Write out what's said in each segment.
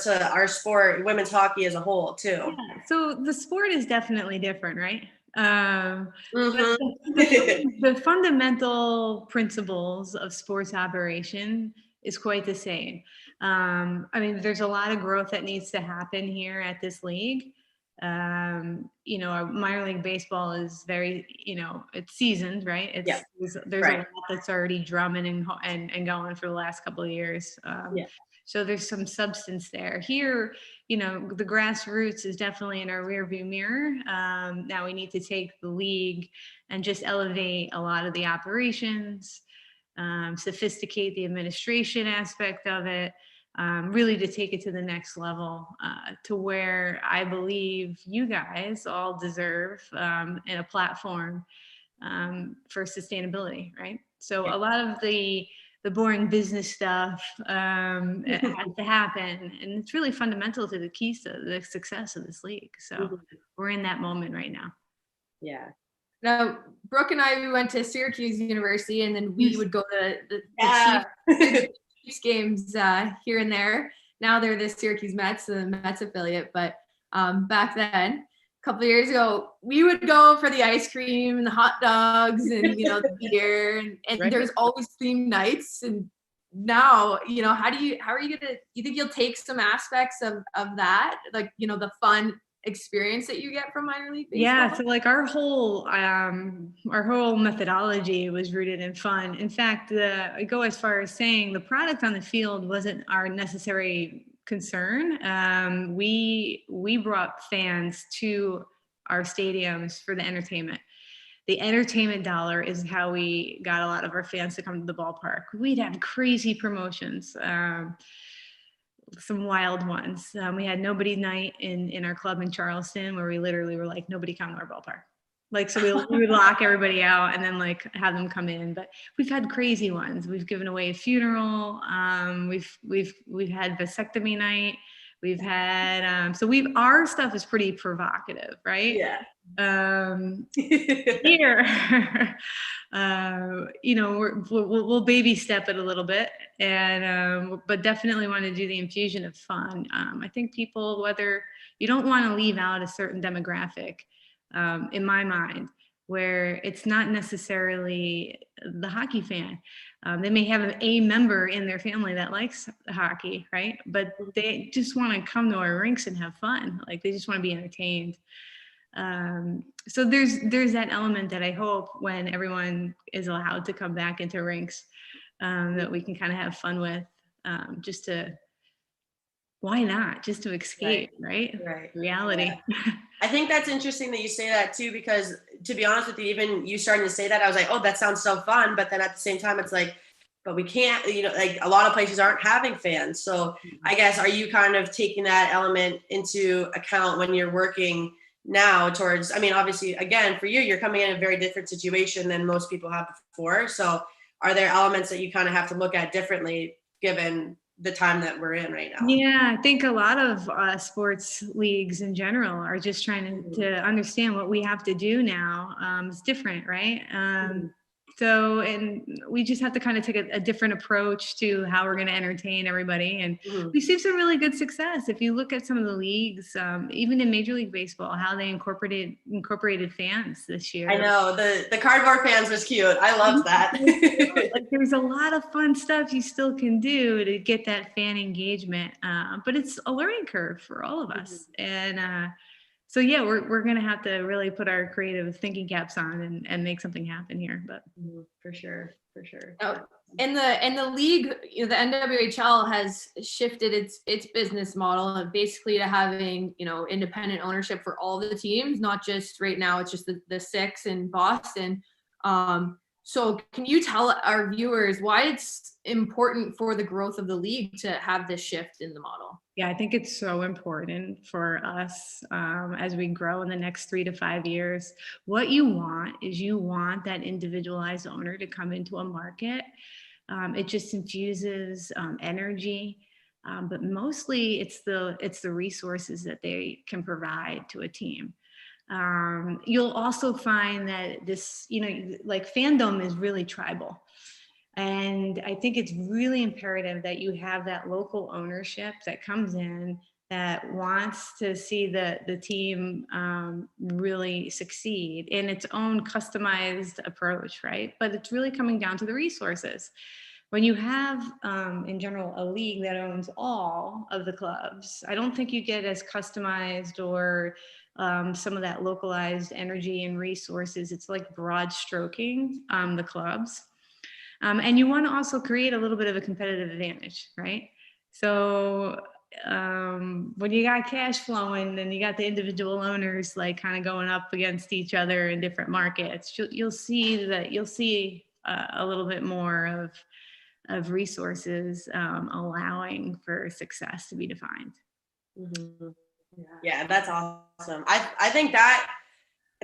to our sport, women's hockey as a whole too. Yeah. So the sport is definitely different, right? But Mm-hmm. the fundamental principles of sports operation is quite the same. I mean, there's a lot of growth that needs to happen here at this league. Our minor league baseball is very, it's seasoned, right? Yeah. There's a lot that's already drumming and going for the last couple of years. Yeah. So there's some substance there. Here, the grassroots is definitely in our rearview mirror. Now we need to take the league and just elevate a lot of the operations, sophisticate the administration aspect of it, really to take it to the next level, to where I believe you guys all deserve in a platform for sustainability, right? So a lot of the boring business stuff it has to happen, and it's really fundamental to the keys to the success of this league. So we're in that moment right now. Yeah. Now, Brooke and I, we went to Syracuse University, and then we would go to the Chiefs games here and there. Now they're the Syracuse Mets, the Mets affiliate. But back then, a couple of years ago, we would go for the ice cream and the hot dogs and the beer, and Right. There's always theme nights. And now, how are you gonna? You think you'll take some aspects of that, like the fun experience that you get from minor league baseball? Yeah, so like our whole methodology was rooted in fun. In fact, I go as far as saying the product on the field wasn't our necessary concern. We brought fans to our stadiums for the entertainment. The entertainment dollar is how we got a lot of our fans to come to the ballpark. We'd have crazy promotions. Some wild ones. We had nobody night in our club in Charleston, where we literally were like, nobody come to our ballpark. Like, so we would lock everybody out and then like have them come in. But we've had crazy ones. We've given away a funeral. We've had vasectomy night. We've had our stuff is pretty provocative, right? Yeah. Here, we'll baby step it a little bit, and but definitely want to do the infusion of fun. I think people, whether you don't want to leave out a certain demographic, in my mind, where it's not necessarily the hockey fan. They may have a member in their family that likes hockey, right? But they just want to come to our rinks and have fun. Like, they just want to be entertained. So there's that element that I hope, when everyone is allowed to come back into rinks, that we can kind of have fun with, why not? Just to escape, right? Reality. Yeah. I think that's interesting that you say that too, because to be honest with you, even you starting to say that, I was like, oh, that sounds so fun. But then at the same time, it's like, but we can't, like a lot of places aren't having fans. So I guess, are you kind of taking that element into account when you're working now towards, I mean, obviously, again, for you, you're coming in a very different situation than most people have before. So are there elements that you kind of have to look at differently given the time that we're in right now? Yeah, I think a lot of sports leagues in general are just trying to understand what we have to do now. It's different, right? So, and we just have to kind of take a different approach to how we're going to entertain everybody. And we've seen some really good success. If you look at some of the leagues, even in Major League Baseball, how they incorporated fans this year. I know, the cardboard fans was cute. I loved that. Like, there's a lot of fun stuff you still can do to get that fan engagement. But it's a learning curve for all of us. And so yeah, we're gonna have to really put our creative thinking caps on and make something happen here. But for sure. And the league, the NWHL has shifted its business model basically to having independent ownership for all the teams, not just right now. It's just the 6 in Boston. So can you tell our viewers why it's important for the growth of the league to have this shift in the model? Yeah, I think it's so important for us as we grow in the next 3 to 5 years. What you want is that individualized owner to come into a market. It just infuses energy, but mostly it's the resources that they can provide to a team. You'll also find that this, like, fandom is really tribal. And I think it's really imperative that you have that local ownership that comes in, that wants to see the team really succeed in its own customized approach, right? But it's really coming down to the resources. When you have, in general, a league that owns all of the clubs, I don't think you get as customized or some of that localized energy and resources. It's like broad stroking the clubs. And you want to also create a little bit of a competitive advantage, right? So when you got cash flowing and you got the individual owners like kind of going up against each other in different markets, you'll see a little bit more of resources allowing for success to be defined. Mhm. Yeah, that's awesome. I think that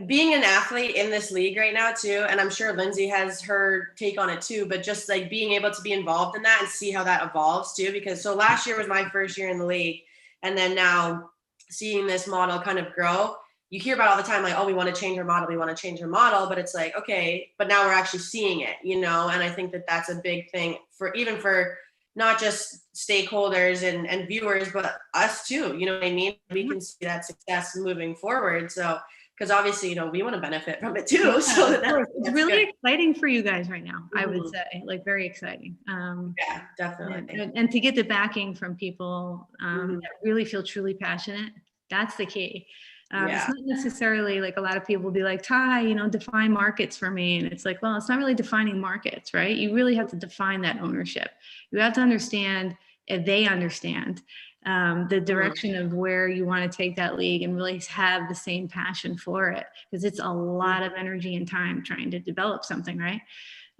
being an athlete in this league right now too, and I'm sure Lindsay has her take on it too, but just like being able to be involved in that and see how that evolves too, because so last year was my first year in the league, and then now seeing this model kind of grow, you hear about all the time like, oh, we want to change our model, we want to change our model, but it's like, okay, but now we're actually seeing it, and I think that that's a big thing for even for not just stakeholders and viewers, but us too, you know what I mean? We can see that success moving forward. So because obviously, we want to benefit from it too. Yeah, So it's really good. exciting for you guys right now, I would Mhm. say, like very exciting. Yeah, definitely. And to get the backing from people Mhm. that really feel truly passionate, that's the key. It's Yeah. not necessarily like a lot of people will be like, Ty, define markets for me. And it's like, well, it's not really defining markets, right? You really have to define that ownership. You have to understand if they understand the direction of where you want to take that league and really have the same passion for it, because it's a lot of energy and time trying to develop something, right?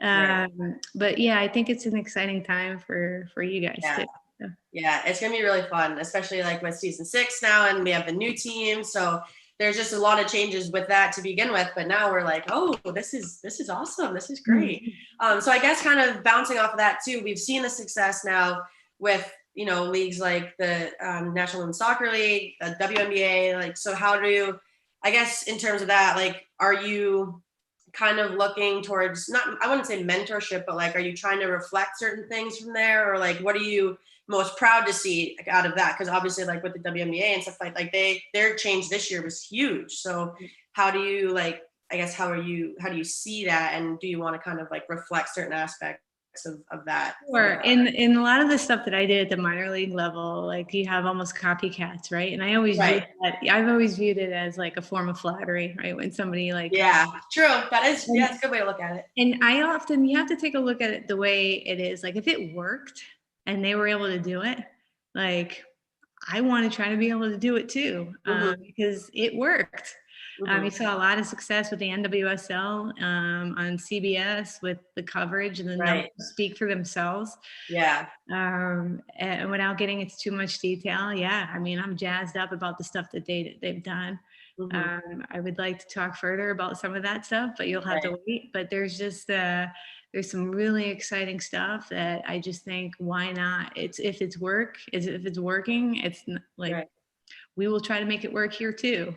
Right. But yeah, I think it's an exciting time for you guys Yeah. too. So. Yeah, it's gonna be really fun, especially like with season 6 now, and we have the new team. So there's just a lot of changes with that to begin with. But now we're like, oh, this is awesome. This is great. So I guess kind of bouncing off of that too, we've seen the success now with leagues like the National Women's Soccer League, the WNBA. Like, so how do you, I guess in terms of that, like, are you kind of looking towards, not, I wouldn't say mentorship, but like, are you trying to reflect certain things from there, or like, what are you most proud to see out of that? Because obviously, like with the WNBA and stuff like their change this year was huge. So how do you like? I guess how do you see that, and do you want to kind of like reflect certain aspects of that? Sure. In a lot of the stuff that I did at the minor league level, like you have almost copycats, right? And I always Right. I've always viewed it as like a form of flattery, right? When somebody like Yeah, true. That is, yeah, it's a good way to look at it. And you have to take a look at it the way it is. Like if it worked and they were able to do it, like I want to try to be able to do it too, because it worked. You saw a lot of success with the NWSL on CBS with the coverage, and the numbers speak for themselves. Yeah. And without getting into too much detail, yeah, I mean, I'm jazzed up about the stuff that they've done. I would like to talk further about some of that stuff, but you'll have to wait. But there's just there's some really exciting stuff that I just think, why not? If it's working, it's like we will try to make it work here too.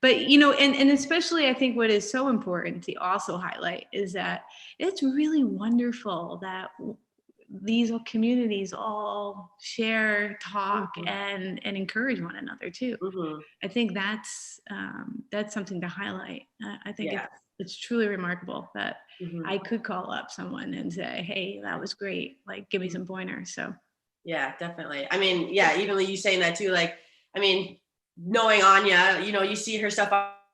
But and especially I think what is so important to also highlight is that it's really wonderful that these communities all share, talk, and encourage one another too. I think that's something to highlight. I think it's truly remarkable that I could call up someone and say, "Hey, that was great. Like, give me some pointers." So. Yeah, definitely. I mean, yeah, even you saying that too, like, I mean, knowing Anya, you see her stuff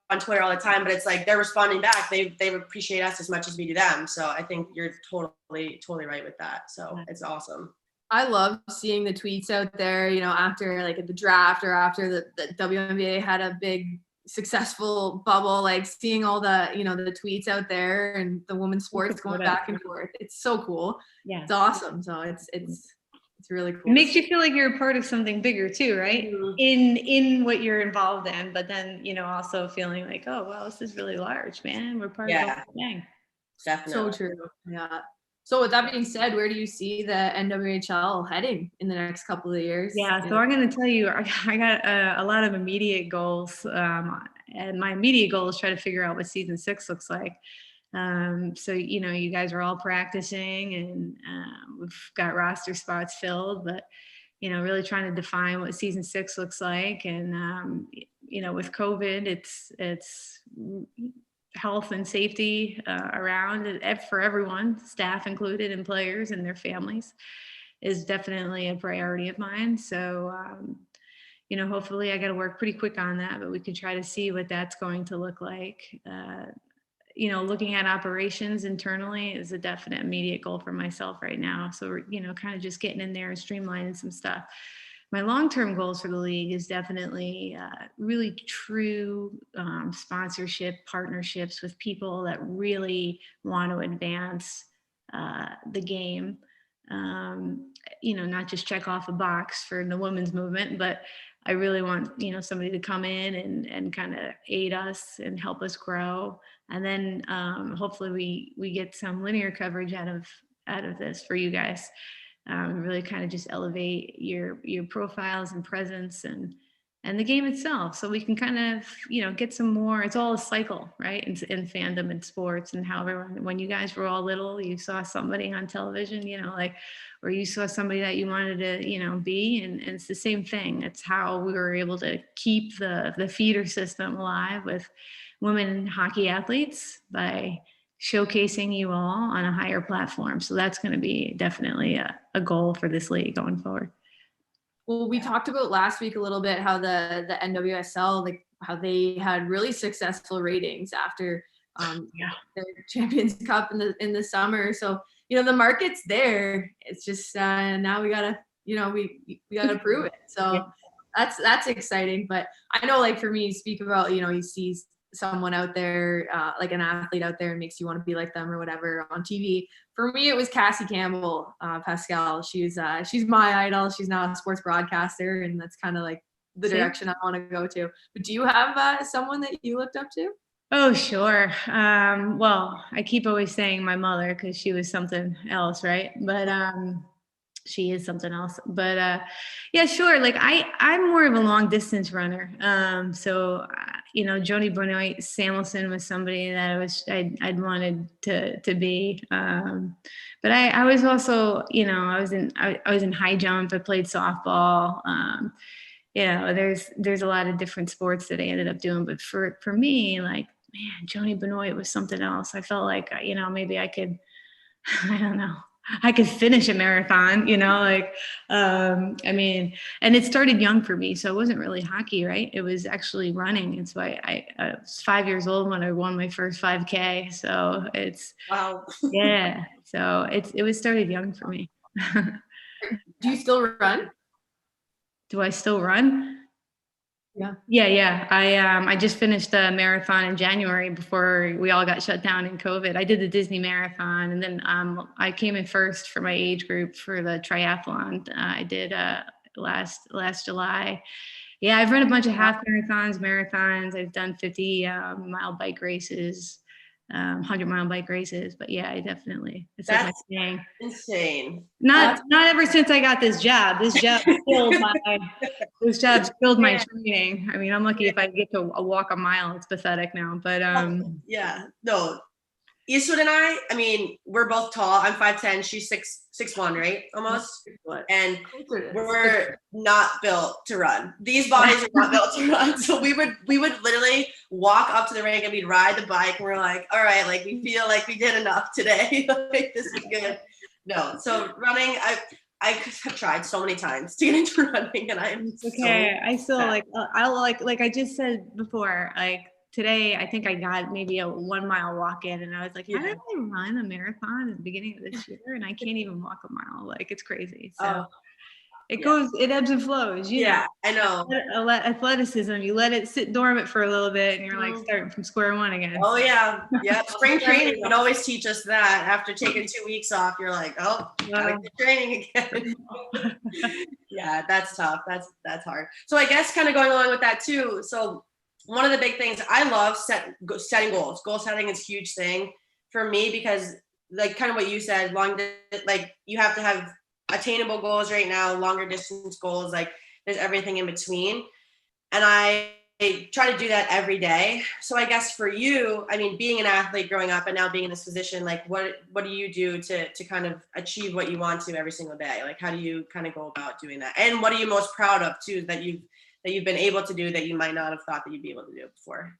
on Twitter all the time, but it's like they're responding back. They appreciate us as much as we do them. So I think you're totally right with that. So it's awesome. I love seeing the tweets out there, after like the draft or after the WNBA had a big successful bubble, like seeing all the, the tweets out there and the women's sports going back and forth. It's so cool. Yeah. It's awesome. So it's really cool. It makes you feel like you're a part of something bigger too, right? In what you're involved in, but then, also feeling like, oh, well, this is really large, man. We're part of the whole thing. Definitely. So true. Yeah. So with that being said, where do you see the NWHL heading in the next couple of years? Yeah, so I'm going to tell you, I got a lot of immediate goals. And my immediate goal is try to figure out what season 6 looks like. So, you guys are all practicing, and we've got roster spots filled, but, really trying to define what season 6 looks like. And, with COVID, it's health and safety around it for everyone, staff included, and players and their families, is definitely a priority of mine. So, hopefully I got to work pretty quick on that, but we can try to see what that's going to look like. Looking at operations internally is a definite immediate goal for myself right now. So we're, kind of just getting in there and streamlining some stuff. My long-term goals for the league is definitely really true sponsorship partnerships with people that really want to advance the game. Not just check off a box for the women's movement, but I really want, somebody to come in and kind of aid us and help us grow. And then hopefully we get some linear coverage out of this for you guys. Really kind of just elevate your profiles and presence and the game itself, so we can kind of, get some more. It's all a cycle, right? In fandom and sports, and how everyone, when you guys were all little, you saw somebody on television, or you saw somebody that you wanted to, be, and it's the same thing. It's how we were able to keep the feeder system alive with women hockey athletes, by showcasing you all on a higher platform. So that's going to be definitely a goal for this league going forward. Well, we talked about last week a little bit how the NWSL, like how they had really successful ratings after the Champions Cup in the summer. So, the market's there. It's just now we gotta, we gotta prove it. So that's exciting. But I know, like, for me, you speak about, you see someone out there, like an athlete out there, and makes you want to be like them or whatever on TV. For me, it was Cassie Campbell, Pascal. She's my idol. She's now a sports broadcaster, and that's kind of like the direction I want to go to. But do you have someone that you looked up to? Oh, sure. Well, I keep always saying my mother, because she was something else, right? But she is something else. But yeah, sure. Like I'm more of a long distance runner. So Joni Benoit Samuelson was somebody that I'd wanted to be. But I was also, I was in high jump. I played softball. There's a lot of different sports that I ended up doing. But for me, like, man, Joni Benoit was something else. I felt like, maybe I could, I don't know, I could finish a marathon, and it started young for me. So it wasn't really hockey, right? It was actually running. And so I was 5 years old when I won my first 5K. So it's, Wow. yeah. So it was started young for me. Do you still run? Do I still run? Yeah. I just finished a marathon in January before we all got shut down in COVID. I did the Disney marathon, and then I came in first for my age group for the triathlon. I did last July. Yeah, I've run a bunch of half marathons. I've done 50-mile bike races, 100-mile bike races. But yeah, I definitely, it's like my thing. Insane. Not ever since I got this job. This job killed my training. I mean, I'm lucky if I get to walk a mile. It's pathetic now. But yeah, no. Eastwood and I mean, we're both tall. I'm 5'10", she's 6'1", right? Almost. And we're not built to run. These bodies are not built to run. So we would literally walk up to the rink and we'd ride the bike, and we're like, all right, like, we feel like we did enough today. Like, this is good. No. So running, I have tried so many times to get into running, and I am okay. I still like I just said before, like, today, I think I got maybe a 1 mile walk in, and I was like, how did I run a marathon at the beginning of this year? And I can't even walk a mile. Like, it's crazy. So it ebbs and flows. You know. I know. Athleticism, you let it sit dormant for a little bit, and you're like starting from square one again. Oh, yeah. Yeah. Spring training would always teach us that. After taking 2 weeks off, you're like, oh, gotta get training again. Yeah, that's tough. That's hard. So I guess kind of going along with that too. So one of the big things, I love setting goals. Goal setting is a huge thing for me, because, like, kind of what you said, like, you have to have attainable goals right now, longer distance goals, like, there's everything in between. And I try to do that every day. So I guess for you, I mean, being an athlete growing up and now being in this position, like what do you do to kind of achieve what you want to every single day? Like, how do you kind of go about doing that? And what are you most proud of too, that you've been able to do that you might not have thought that you'd be able to do before?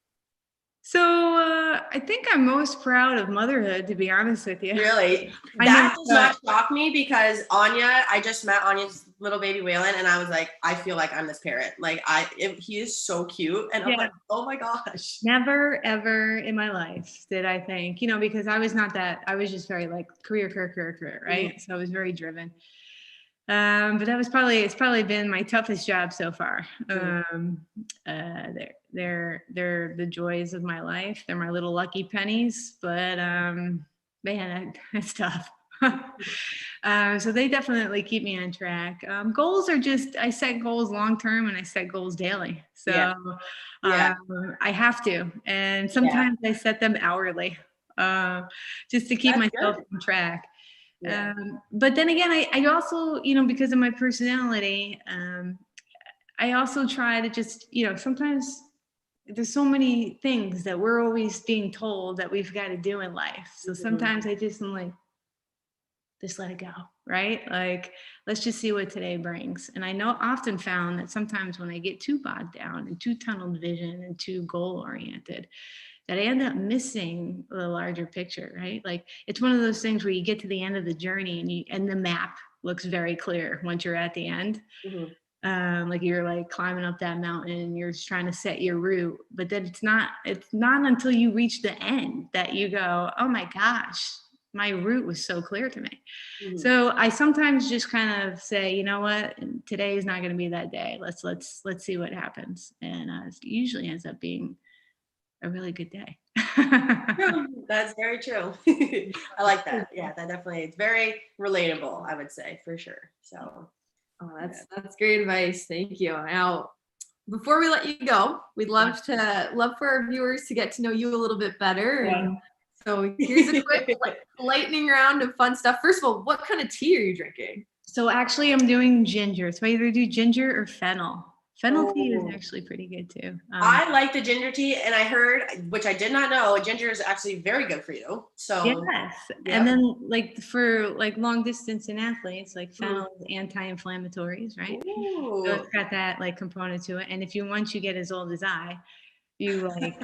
So I think I'm most proud of motherhood, to be honest with you. Really? I That never does not shock me because Anya, I just met Anya's little baby Waylon and I was like, I feel like I'm this parent. Like he is so cute. And I'm Yeah. like, oh my gosh. Never, ever in my life did I think, because I was not that, I was just very like career, right? So I was very driven. But it's probably been my toughest job so far. They're the joys of my life. They're my little lucky pennies, but man, that's tough. So they definitely keep me on track. Goals are just, I set goals long-term and I set goals daily. So I have to, and sometimes I set them hourly, just to keep myself on track. Yeah. But then again, I also, because of my personality, I also try to just, sometimes there's so many things that we're always being told that we've got to do in life. So sometimes I just am like, just let it go, right? Like, let's just see what today brings. And I often found that sometimes when I get too bogged down and too tunnel vision and too goal oriented, that I end up missing the larger picture, right? Like, it's one of those things where you get to the end of the journey and the map looks very clear once you're at the end. Like you're like climbing up that mountain and you're just trying to set your route, but then it's not until you reach the end that you go, oh my gosh, my route was so clear to me. So I sometimes just kind of say, you know what, today is not going to be that day. Let's see what happens. And it usually ends up being a really good day. That's very true. I like that. Yeah, that definitely, it's very relatable, I would say, for sure. So that's great advice. Thank you. Now, before we let you go, we'd love for our viewers to get to know you a little bit better. And so here's a quick lightning round of fun stuff. First of all, what kind of tea are you drinking? So actually I'm doing ginger. So I either do ginger or fennel. Fennel tea is actually pretty good too. I like the ginger tea, and I heard, which I did not know, ginger is actually very good for you. So yes, and then like for like long distance in athletes, like fennel is anti-inflammatories, right? So it's got that like component to it. And if once you get as old as I, you like,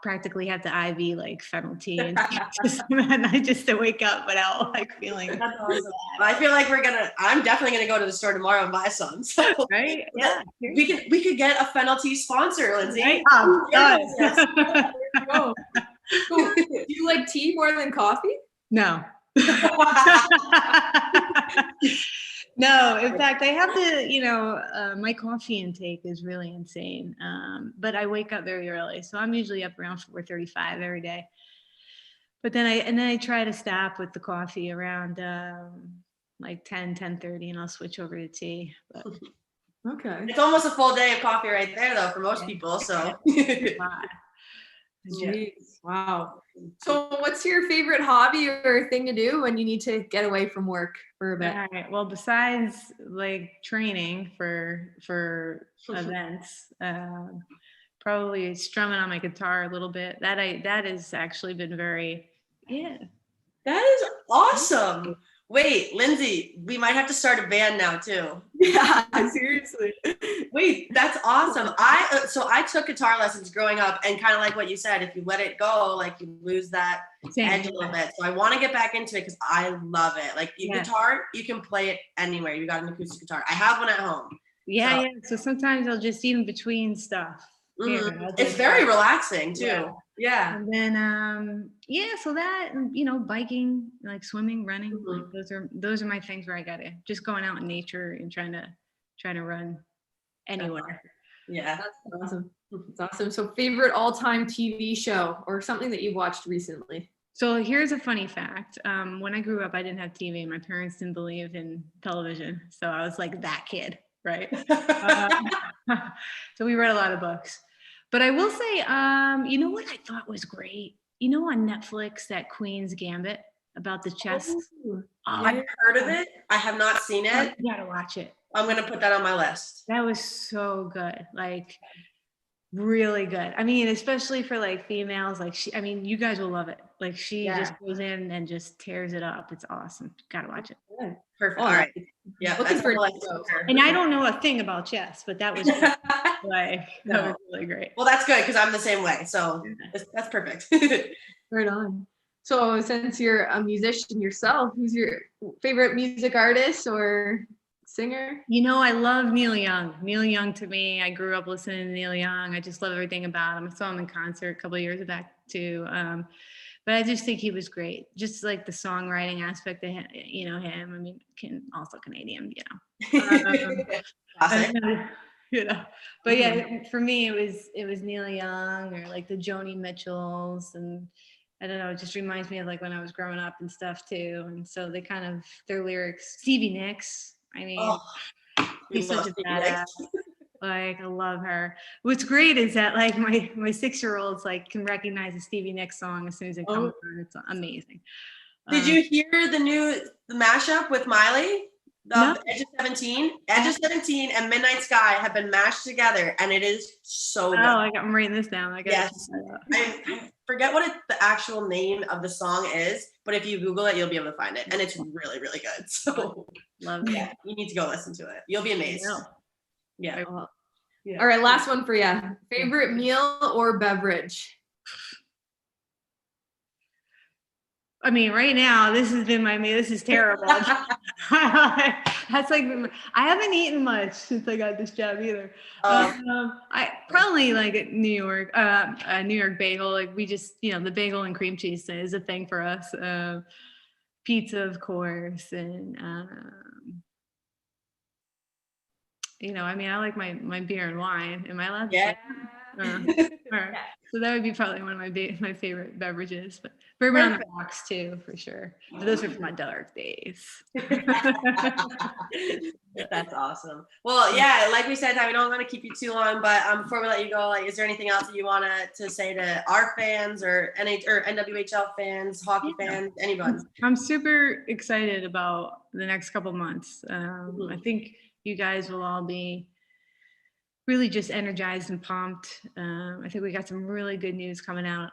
practically have to IV like fennel tea and I just to wake up without like feeling. That's awesome. I feel like I'm definitely gonna go to the store tomorrow and buy some. So right? Yeah. We could get a fennel tea sponsor, Lindsay. Right? Yes. Cool. Do you like tea more than coffee? No. No, in fact, I have to, my coffee intake is really insane. But I wake up very early. So I'm usually up around 4:35 every day. But then I try to stop with the coffee around like 10:30 and I'll switch over to tea. But. Okay. It's almost a full day of coffee right there though for most people. So Jeez, wow. So what's your favorite hobby or thing to do when you need to get away from work for a bit? All right. Well, besides like training for events, probably strumming on my guitar a little bit. That has actually been very, That is awesome. Wait, Lindsay, we might have to start a band now too. Yeah, seriously. Wait, that's awesome. I took guitar lessons growing up, and kind of like what you said, if you let it go, like you lose that edge a little bit. So I want to get back into it because I love it. Like guitar, you can play it anywhere. You got an acoustic guitar. I have one at home. Yeah. So sometimes I'll just even between stuff. It's very relaxing too. Yeah. And then so that, biking, like swimming, running, like those are my things where I gotta just going out in nature and trying to run anywhere. Yeah. That's awesome. That's awesome. So favorite all-time TV show or something that you watched recently? So here's a funny fact. When I grew up, I didn't have TV. My parents didn't believe in television. So I was like that kid, right? So we read a lot of books. But I will say, you know what I thought was great? On Netflix, that Queen's Gambit about the chess. I've heard of it. I have not seen it. You gotta watch it. I'm gonna put that on my list. That was so good. Like really good. I mean, especially for like females, like I mean, you guys will love it. Like she just goes in and just tears it up. It's awesome. Gotta watch it. Good. Perfect. Oh, All right. Yeah. looking That's for all I it. told her. And I don't know a thing about chess, but that was great. Like that was really great. Well, that's good because I'm the same way. So that's perfect. Right on. So since you're a musician yourself, who's your favorite music artist or singer? You know, I love Neil Young. Neil Young to me, I grew up listening to Neil Young. I just love everything about him. I saw him in concert a couple of years back too. But I just think he was great. Just like the songwriting aspect of him, you know, him. I mean, also Canadian, you know. You know, but yeah, for me it was Neil Young or like the Joni Mitchells, and I don't know, it just reminds me of like when I was growing up and stuff too. And so they kind of their lyrics, Stevie Nicks. I mean, he's such a badass. Like I love her. What's great is that like my 6-year-olds like can recognize a Stevie Nicks song as soon as it comes on. It's amazing. Did you hear the mashup with Miley? No. Edge of 17. Edge of 17 and Midnight Sky have been mashed together, and it is so good. Oh, I'm writing this down. Yes. I forget what the actual name of the song is, but if you Google it, you'll be able to find it, and it's really, really good. So love it. Yeah, you need to go listen to it. You'll be amazed. Yeah. All right, last one for you. Favorite meal or beverage? I mean, right now, this has been my meal. This is terrible. That's like, I haven't eaten much since I got this job either. I probably like a New York bagel. Like we just, you know, the bagel and cream cheese is a thing for us. Pizza, of course. And, you know, I mean, I like my beer and wine. Am I allowed to say that? Right. So that would be probably one of my favorite beverages, but bourbon on the rocks too, for sure. But those are for my dark days. That's awesome. Well, yeah, like we said, Ty, we don't want to keep you too long, but before we let you go, like, is there anything else that you want to say to our fans or NWHL fans, hockey fans, anyone? I'm super excited about the next couple months. I think you guys will all be really just energized and pumped. I think we got some really good news coming out,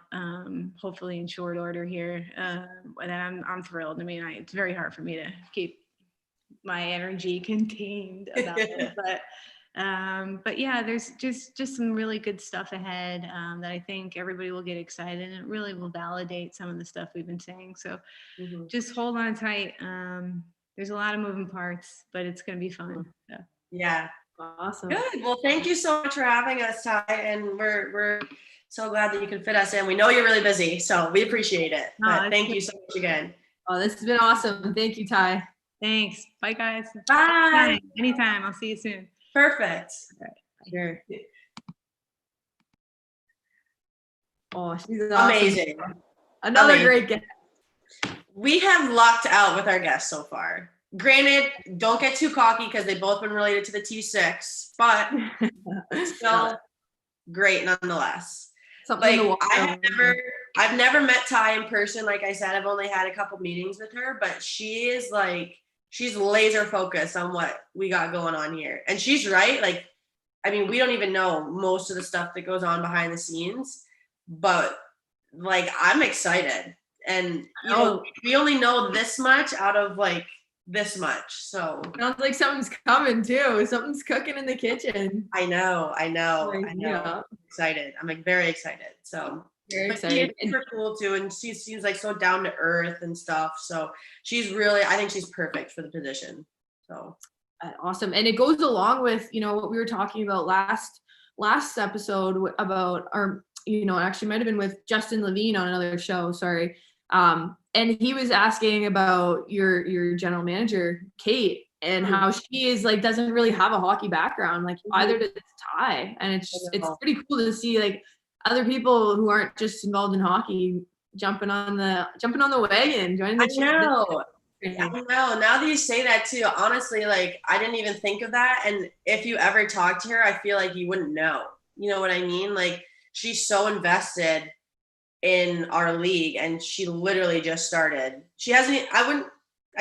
hopefully in short order here. And I'm thrilled. I mean, it's very hard for me to keep my energy contained about it, but yeah, there's just some really good stuff ahead that I think everybody will get excited, and it really will validate some of the stuff we've been saying. So just hold on tight. There's a lot of moving parts, but it's going to be fun. So. Yeah. Awesome. Good. Well, thank you so much for having us, Ty, and we're so glad that you can fit us in. We know you're really busy, so we appreciate it. But thank you so much again. Oh, this has been awesome. Thank you, Ty. Thanks. Bye, guys. Bye. Anytime. I'll see you soon. Perfect. Sure. Oh, she's awesome. Amazing. Another great guest. We have lucked out with our guests so far. Granted, don't get too cocky because they've both been related to the T6, but still great nonetheless. Like I've never met Ty in person. Like I said, I've only had a couple meetings with her, but she's laser focused on what we got going on here. And she's right. Like, I mean, we don't even know most of the stuff that goes on behind the scenes, but like, I'm excited. And, you know, we only know this much out of like this much. So sounds like something's coming too. Something's cooking in the kitchen. I know. Yeah. I'm excited. I'm like very excited. So very excited. She's super cool too. And she seems like so down to earth and stuff. So I think she's perfect for the position. So awesome. And it goes along with, you know, what we were talking about last episode about actually might've been with Justin Levine on another show. Sorry. And he was asking about your general manager, Kate, and how she is like, doesn't really have a hockey background, like either does Ty. And it's pretty cool to see like other people who aren't just involved in hockey jumping on the wagon, joining the team. I know. Now that you say that too, honestly, like I didn't even think of that. And if you ever talk to her, I feel like you wouldn't know. You know what I mean? Like she's so invested in our league, and she literally just started. She hasn't, I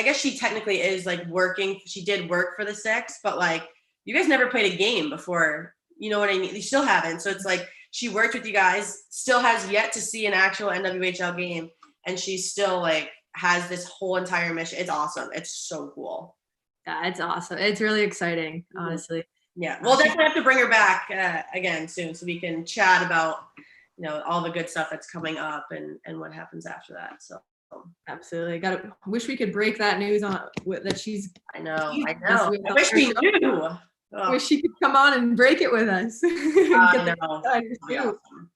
guess she technically is like working. She did work for the Six, but like you guys never played a game before You know what I mean? They still haven't. So it's like she worked with you guys, still has yet to see an actual NWHL game, and she still like has this whole entire mission. It's awesome. It's so cool. Yeah, it's awesome. It's really exciting, honestly. Yeah, we'll definitely have to bring her back again soon so we can chat about, you know, all the good stuff that's coming up and what happens after that. So Absolutely. Wish we could break that news on that she's. I know. She's I wish we knew. Oh, Wish she could come on and break it with us. I know. That'd be awesome.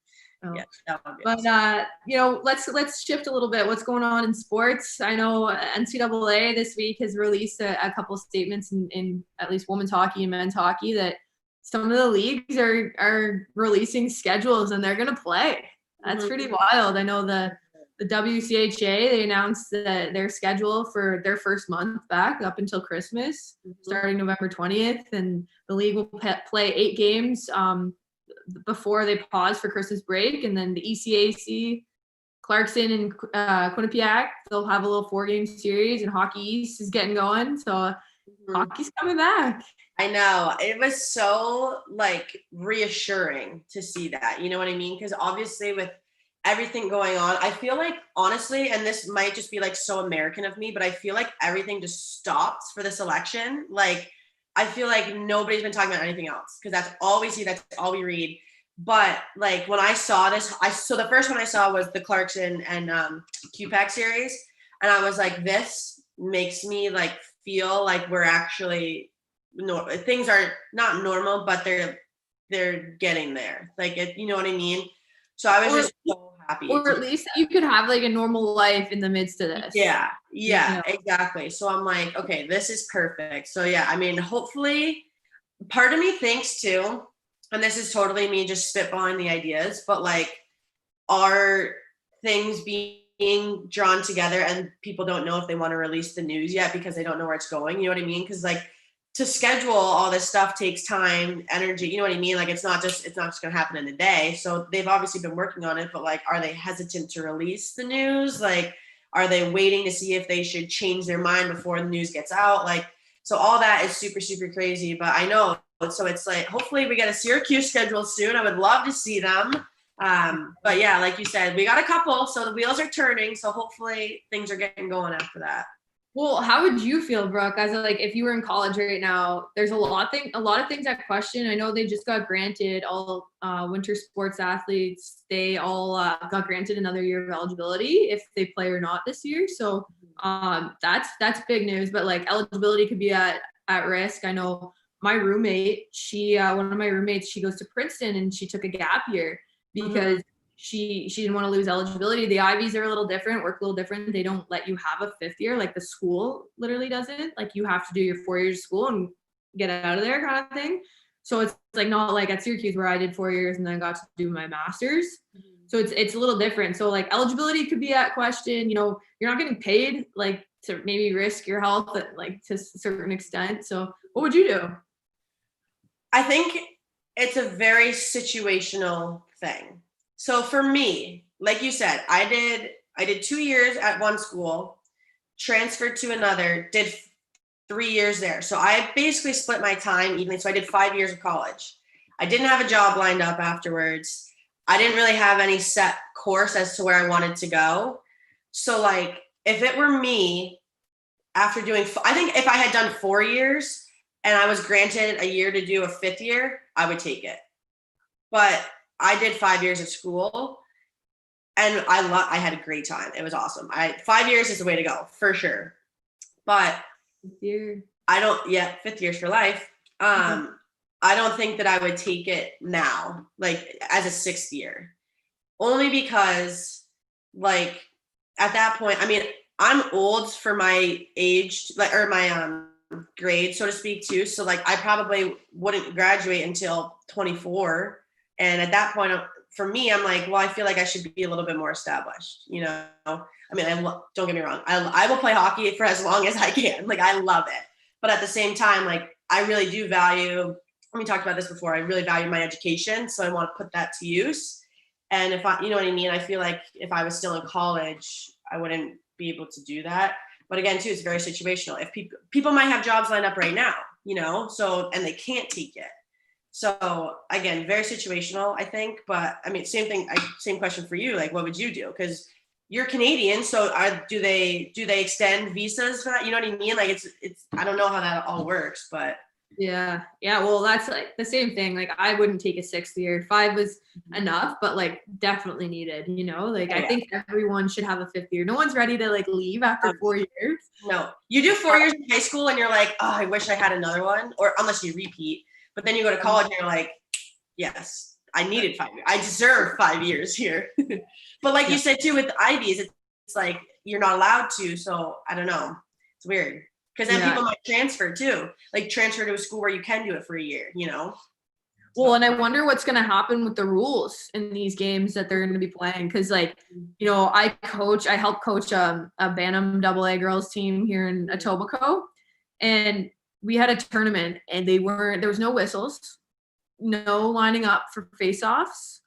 Oh. Yeah, that would be But awesome. you know, let's shift a little bit. What's going on in sports? I know NCAA this week has released a couple statements in at least women's hockey and men's hockey that some of the leagues are releasing schedules and they're gonna play. That's pretty wild. I know the WCHA, they announced that their schedule for their first month back up until Christmas, starting November 20th, and the league will play 8 games before they pause for Christmas break, and then the ECAC, Clarkson and Quinnipiac, they'll have a little 4-game series, and Hockey East is getting going, so hockey's coming back. I know. It was so like reassuring to see that, you know what I mean? Because obviously with everything going on, I feel like honestly, and this might just be like so American of me, but I feel like everything just stops for this election. Like I feel like nobody's been talking about anything else because that's all we see, that's all we read. But like when I saw this, so the first one I saw was the Clarkson and QPAC series, and I was like, this makes me like feel like we're actually things are not normal, but they're getting there. Like it, you know what I mean? So I was just so happy. Or at least you could have like a normal life in the midst of this. Yeah, exactly. So I'm like, okay, this is perfect. So yeah, I mean, hopefully, part of me thinks too, and this is totally me just spitballing the ideas, but like, are things being drawn together and people don't know if they want to release the news yet because they don't know where it's going? You know what I mean? Because like, to schedule all this stuff takes time, energy, you know what I mean? Like it's not just gonna happen in a day. So they've obviously been working on it, but like, are they hesitant to release the news? Like, are they waiting to see if they should change their mind before the news gets out? Like, so all that is super, super crazy, but I know. So it's like, hopefully we get a Syracuse schedule soon. I would love to see them. But yeah, like you said, we got a couple, so the wheels are turning. So hopefully things are getting going after that. Well, how would you feel, Brooke, as like if you were in college right now? There's a lot of things at question. I know they just got granted all winter sports athletes. They all got granted another year of eligibility if they play or not this year. So that's big news. But like eligibility could be at risk. I know my roommate, one of my roommates, she goes to Princeton and she took a gap year because she didn't want to lose eligibility. The Ivies are a little different, work a little different. They don't let you have a 5th year. Like the school literally doesn't. Like you have to do your 4 years of school and get out of there kind of thing. So it's like not like at Syracuse where I did 4 years and then got to do my master's. So it's a little different. So like eligibility could be at question. You know, you're not getting paid like to maybe risk your health like to a certain extent. So what would you do? I think it's a very situational thing. So for me, like you said, I did 2 years at one school, transferred to another, did 3 years there. So I basically split my time evenly. So I did 5 years of college. I didn't have a job lined up afterwards. I didn't really have any set course as to where I wanted to go. So like, if it were me after doing, I think if I had done 4 years and I was granted a year to do a 5th year, I would take it. But I did 5 years of school and I had a great time. It was awesome. 5 years is the way to go for sure. But 5th years for life. I don't think that I would take it now, like as a 6th year, only because like at that point, I mean, I'm old for my age, like, or my grade, so to speak too. So like, I probably wouldn't graduate until 24. And at that point, for me, I'm like, well, I feel like I should be a little bit more established, you know? I mean, don't get me wrong. I will play hockey for as long as I can. Like, I love it. But at the same time, like, I really do value, we talked about this before, I really value my education. So I want to put that to use. And if I, you know what I mean? I feel like if I was still in college, I wouldn't be able to do that. But again, too, it's very situational. If people might have jobs lined up right now, you know, so, and they can't take it. So again, very situational, I think. But I mean, same thing. Same question for you. Like, what would you do? Because you're Canadian, so do they extend visas for that? You know what I mean? Like, it's. I don't know how that all works, but Yeah. Well, that's like the same thing. Like, I wouldn't take a 6th year. 5 was enough, but like definitely needed, Like, I think everyone should have a 5th year. No one's ready to like leave after 4 years. no. You do 4 years in high school and you're like, oh, I wish I had another one, or unless you repeat. But then you go to college and you're like, yes, I needed 5 years. I deserve 5 years here. But like you said too, with the Ivies, it's like you're not allowed to. So I don't know. It's weird. Because then people might transfer too, like transfer to a school where you can do it for a year, Well, and I wonder what's going to happen with the rules in these games that they're going to be playing. Because, like, I help coach a Bantam AA girls team here in Etobicoke. And we had a tournament and there was no whistles, no lining up for face-offs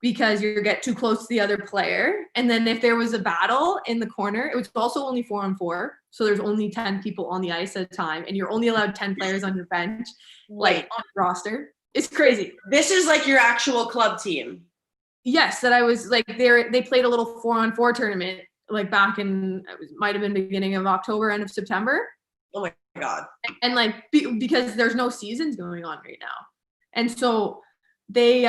because you get too close to the other player. And then if there was a battle in the corner, it was also only 4-on-4. So there's only 10 people on the ice at a time. And you're only allowed 10 players on your bench, like on the roster. It's crazy. This is like your actual club team. Yes, that I was like they played a little 4-on-4 tournament like back in might have been beginning of October, end of September. Oh my God. And like because there's no seasons going on right now. And so they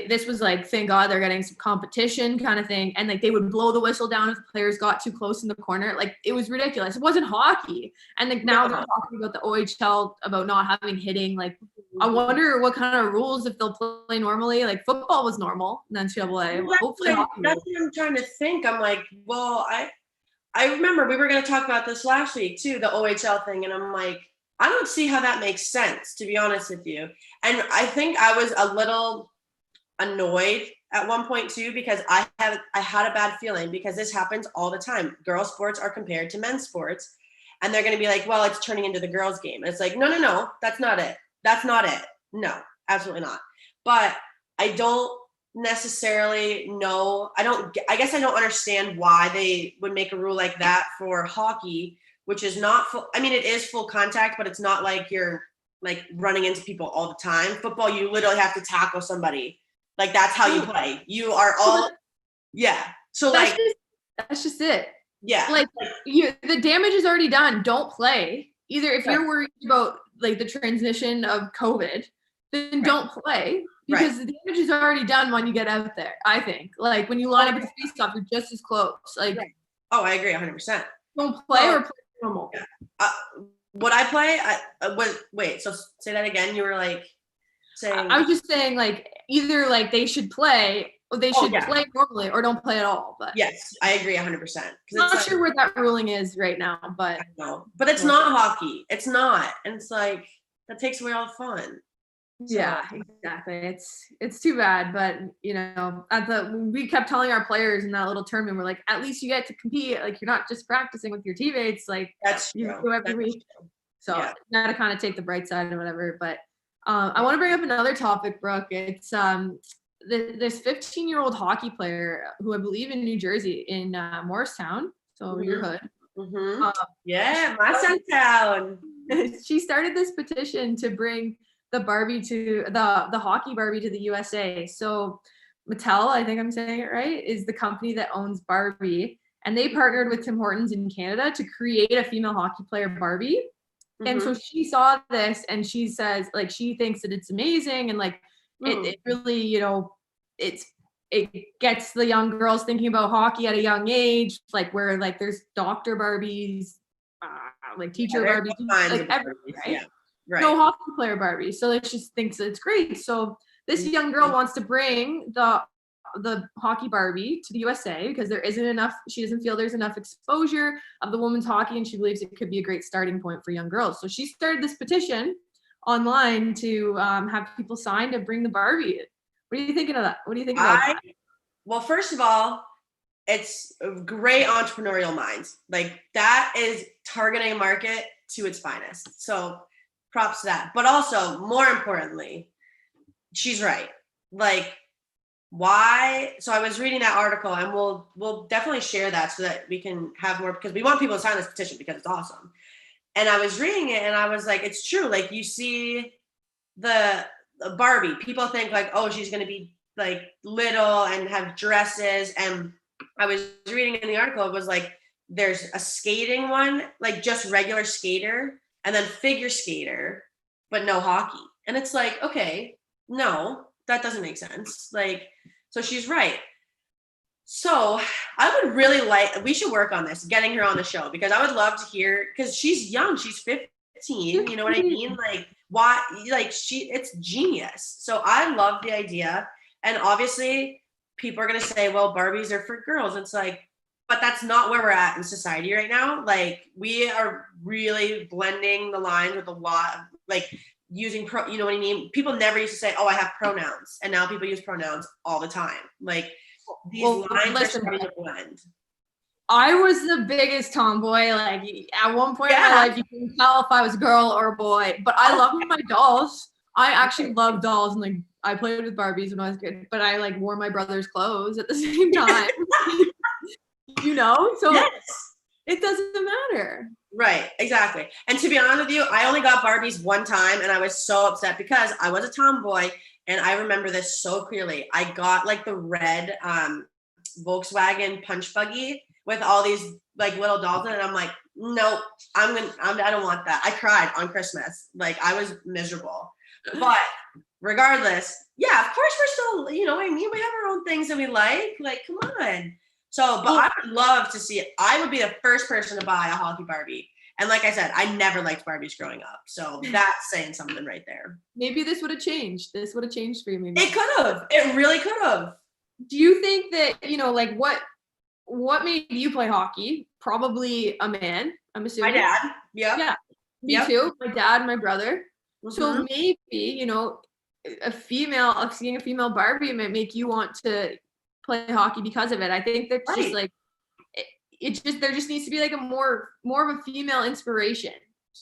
this was like, thank God they're getting some competition kind of thing. And like they would blow the whistle down if the players got too close in the corner. Like it was ridiculous. It wasn't hockey. And like now they're talking about the OHL about not having hitting. Like I wonder what kind of rules if they'll play normally. Like football was normal in NCAA. Hopefully that's what I'm trying to think. I'm like, well, I remember we were going to talk about this last week too, the OHL thing. And I'm like, I don't see how that makes sense, to be honest with you. And I think I was a little annoyed at one point too, because I had a bad feeling because this happens all the time. Girls sports are compared to men's sports and they're going to be like, well, it's turning into the girls game. And it's like, no, that's not it. That's not it. No, absolutely not. But I don't necessarily know. I guess I don't understand why they would make a rule like that for hockey, which is not full. I mean, it is full contact, but it's not like you're like running into people all the time. Football, you literally have to tackle somebody. Like that's how you play. You are all, yeah. So like, that's just it. Yeah. Like the damage is already done. Don't play. Either if you're worried about like the transition of COVID, then don't play because the damage is already done when you get out there. I think like when you line up with the face off, you're just as close. Like, oh, I agree 100%. Don't play or play normal. Yeah. Would I play? Wait, so say that again. You were like saying. I was just saying like either like they should play or they should play normally or don't play at all. But yes, I agree 100%. I'm not sure where that ruling is right now, but I know. But it's not hockey. It's not, and it's like that takes away all the fun. So. Yeah, exactly. It's too bad, but we kept telling our players in that little tournament, we're like, at least you get to compete. Like you're not just practicing with your teammates. Like that's you do every week. So now to kind of take the bright side and whatever. But I want to bring up another topic, Brooke. It's this 15-year-old hockey player who I believe in New Jersey in Morristown. So your hood. Mm-hmm. My town. She started this petition to bring the Barbie to the hockey Barbie to the USA. So Mattel, I think I'm saying it right, is the company that owns Barbie. And they partnered with Tim Hortons in Canada to create a female hockey player Barbie. Mm-hmm. And so she saw this and she says like, she thinks that it's amazing. And like, it really, it gets the young girls thinking about hockey at a young age, like where like there's doctor Barbies, like teacher Barbies, like everything, right? Yeah. Right. No hockey player Barbie. So she just thinks it's great. So this young girl wants to bring the hockey Barbie to the USA because there isn't enough, she doesn't feel there's enough exposure of the women's hockey and she believes it could be a great starting point for young girls. So she started this petition online to have people sign to bring the Barbie. What are you thinking of that? What do you think about that? Well, first of all, it's a great entrepreneurial minds. Like that is targeting a market to its finest. So props to that. But also, more importantly, she's right. Like, why? So I was reading that article, and we'll definitely share that so that we can have more, because we want people to sign this petition because it's awesome. And I was reading it, and I was like, it's true. Like, you see the Barbie, people think like, oh, she's going to be like little and have dresses. And I was reading in the article, it was like, there's a skating one, like just regular skater, and then figure skater, but no hockey. And it's like, okay, no, that doesn't make sense. Like, so she's right. So I would really like, we should work on this, getting her on the show, because I would love to hear, because she's young, she's 15, you know what I mean? Like, why, like it's genius. So I love the idea. And obviously people are going to say, well, Barbies are for girls. It's like, but that's not where we're at in society right now. Like, we are really blending the lines with a lot of like using you know what I mean? People never used to say, oh, I have pronouns. And now people use pronouns all the time. Like, these lines are starting to blend. I was the biggest tomboy. Like, at one point in my life, you couldn't tell if I was a girl or a boy. But I love my dolls. I actually love dolls, and like I played with Barbies when I was a kid. But I like wore my brother's clothes at the same time. You know, so yes. It doesn't matter. Right, exactly. And to be honest with you, I only got Barbies one time, and I was so upset because I was a tomboy. And I remember this so clearly. I got like the red Volkswagen punch buggy with all these like little dolls in it. And I'm like, nope, I don't want that. I cried on Christmas. Like, I was miserable. But regardless, yeah, of course we're still, you know what I mean? We have our own things that we like. Like, come on. So, but I would love to see it. I would be the first person to buy a hockey Barbie. And like I said, I never liked Barbies growing up. So that's saying something right there. Maybe this would have changed. This would have changed for you. Maybe it could have. It really could have. Do you think that, you know, like what made you play hockey? Probably a man, I'm assuming. My dad. Yeah. Yeah. Me too. My dad, my brother. Mm-hmm. So maybe, you know, seeing a female Barbie might make you want to play hockey because of it. I think that's just like, there just needs to be like a more of a female inspiration,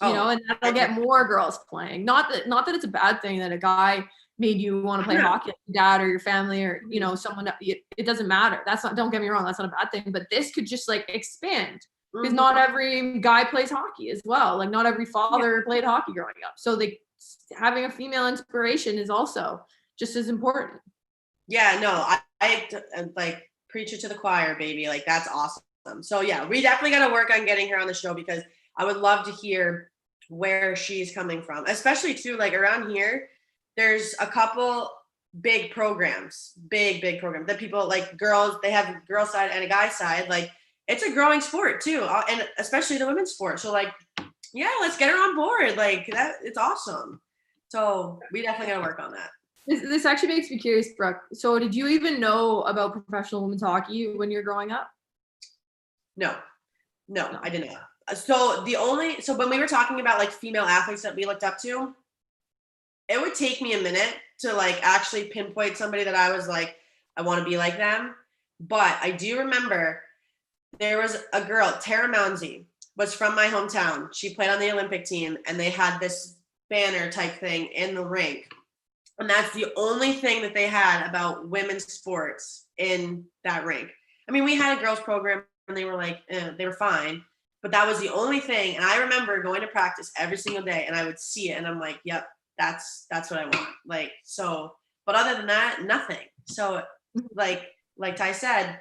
you know, and that'll get more girls playing. Not that it's a bad thing that a guy made you want to play hockey, like your dad or your family or, you know, someone. It doesn't matter. Don't get me wrong, that's not a bad thing. But this could just like expand, because not every guy plays hockey as well. Like, not every father played hockey growing up. So having a female inspiration is also just as important. Yeah, no, I like, preach it to the choir, baby. Like, that's awesome. So yeah, we definitely got to work on getting her on the show, because I would love to hear where she's coming from, especially too, like around here, there's a couple big programs that people like, girls, they have a girl side and a guy side. Like, it's a growing sport too. And especially the women's sport. So like, yeah, let's get her on board. Like, that, it's awesome. So we definitely got to work on that. This actually makes me curious, Brooke. So did you even know about professional women's hockey when you're growing up? No, I didn't. So when we were talking about like female athletes that we looked up to, it would take me a minute to like actually pinpoint somebody that I was like, I want to be like them. But I do remember there was a girl, Tara Mounsey, was from my hometown. She played on the Olympic team, and they had this banner type thing in the rink. And that's the only thing that they had about women's sports in that rink. I mean, we had a girls program, and they were like, they were fine. But that was the only thing. And I remember going to practice every single day, and I would see it, and I'm like, yep, that's what I want. Like, so, but other than that, nothing. So like Ty said,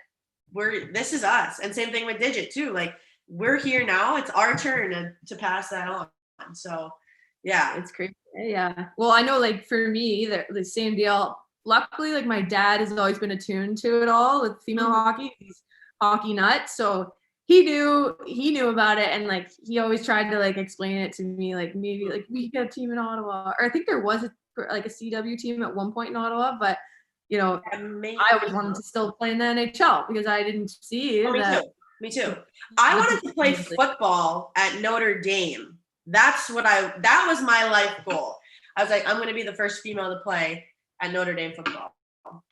this is us. And same thing with Digit too. Like, we're here now. It's our turn to pass that on. So yeah, it's crazy. Yeah. Well, I know, like, for me, the same deal. Luckily, like, my dad has always been attuned to it all with female hockey. He's hockey nut. So he knew about it. And like, he always tried to like explain it to me, like, maybe like we could get a team in Ottawa, or I think there was a CW team at one point in Ottawa, but you know, I always wanted to still play in the NHL because I didn't see that. Me too. I wanted to play football at Notre Dame. That was my life goal. I was like, I'm going to be the first female to play at Notre Dame football.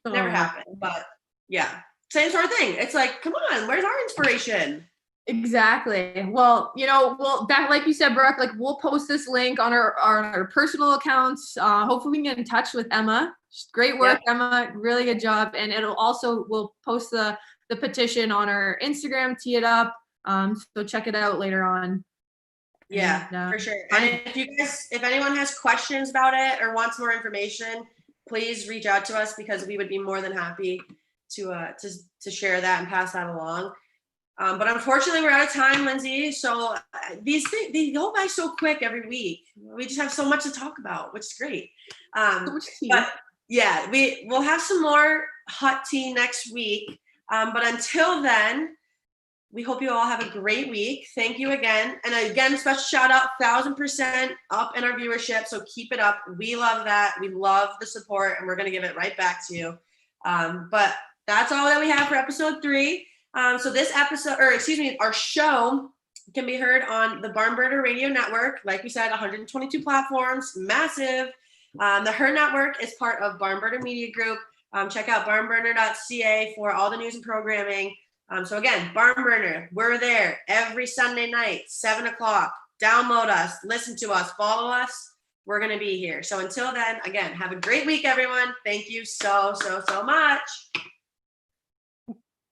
Never happened, but yeah, same sort of thing. It's like, come on, where's our inspiration? Exactly. Well, you know, that, like you said, Brooke, like, we'll post this link on our personal accounts. Hopefully we can get in touch with Emma. Great work, Emma. Really good job. And we'll post the petition on our Instagram, Tee It Up. So check it out later on. Yeah, And, for sure. And if anyone has questions about it or wants more information, please reach out to us because we would be more than happy to share that and pass that along. But unfortunately, we're out of time, Lindsay. So these things, they go by so quick every week. We just have so much to talk about, which is great. But yeah, we'll have some more hot tea next week. But until then, we hope you all have a great week. Thank you again. And again, special shout out, 1000% up in our viewership. So keep it up. We love that. We love the support and we're going to give it right back to you. But that's all that we have for episode 3. So this episode, or excuse me, our show can be heard on the Barnburner Radio Network. Like we said, 122 platforms, massive. The H.E.R Network is part of Barnburner Media Group. Check out barnburner.ca for all the news and programming. So again, Barnburner, we're there every Sunday night, 7 o'clock. Download us, listen to us, follow us. We're going to be here. So until then, again, have a great week, everyone. Thank you so much.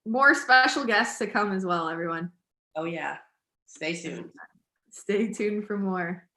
More special guests to come as well, everyone. Oh, yeah. Stay tuned. Stay tuned for more.